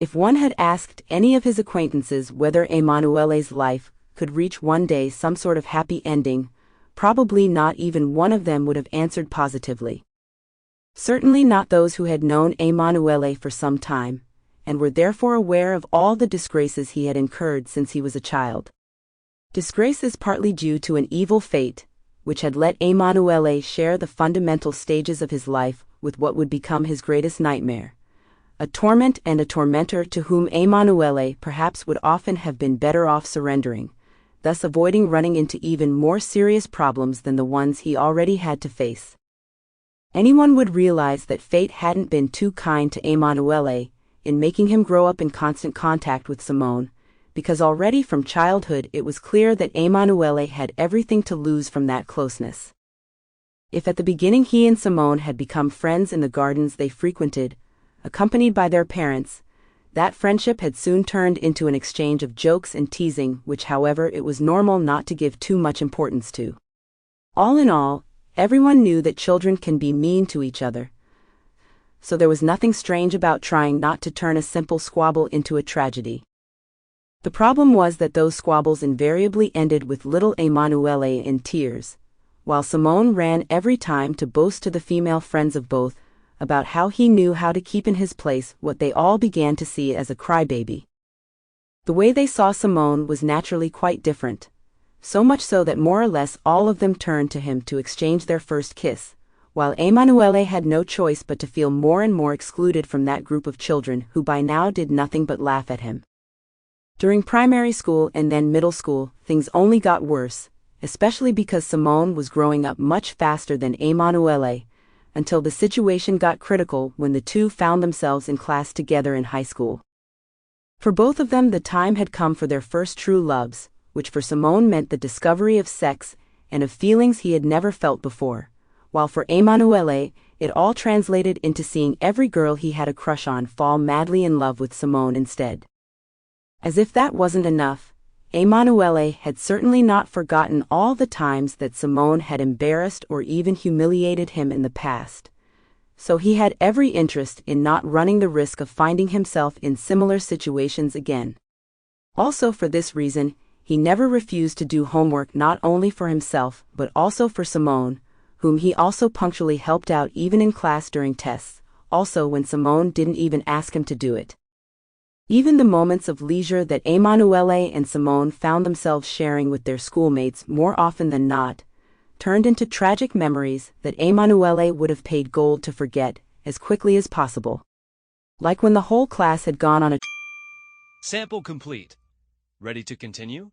If one had asked any of his acquaintances whether Emanuele's life could reach one day some sort of happy ending, probably not even one of them would have answered positively. Certainly not those who had known Emanuele for some time, and were therefore aware of all the disgraces he had incurred since he was a child. Disgrace is partly due to an evil fate, which had let Emanuele share the fundamental stages of his life with what would become his greatest nightmare, a torment and a tormentor to whom Emanuele perhaps would often have been better off surrendering, thus avoiding running into even more serious problems than the ones he already had to face. Anyone would realize that fate hadn't been too kind to Emanuele in making him grow up in constant contact with Simone, because already from childhood it was clear that Emanuele had everything to lose from that closeness. If at the beginning he and Simone had become friends in the gardens they frequented, accompanied by their parents, that friendship had soon turned into an exchange of jokes and teasing, which, however, it was normal not to give too much importance to. All in all, everyone knew that children can be mean to each other, so there was nothing strange about trying not to turn a simple squabble into a tragedy. The problem was that those squabbles invariably ended with little Emanuele in tears, while Simone ran every time to boast to the female friends of both about how he knew how to keep in his place what they all began to see as a crybaby. The way they saw Simone was naturally quite different, so much so that more or less all of them turned to him to exchange their first kiss, while Emanuele had no choice but to feel more and more excluded from that group of children who by now did nothing but laugh at him. During primary school and then middle school, things only got worse, especially because Simone was growing up much faster than Emanuele, until the situation got critical when the two found themselves in class together in high school. For both of them the time had come for their first true loves, which for Simone meant the discovery of sex and of feelings he had never felt before, while for Emanuele it all translated into seeing every girl he had a crush on fall madly in love with Simone instead. As if that wasn't enough, Emanuele had certainly not forgotten all the times that Simone had embarrassed or even humiliated him in the past, so he had every interest in not running the risk of finding himself in similar situations again. Also for this reason, he never refused to do homework not only for himself but also for Simone, whom he also punctually helped out even in class during tests, also when Simone didn't even ask him to do it. Even the moments of leisure that Emanuele and Simone found themselves sharing with their schoolmates more often than not, turned into tragic memories that Emanuele would have paid gold to forget as quickly as possible. Like when the whole class had gone on a Sample complete. Ready to continue?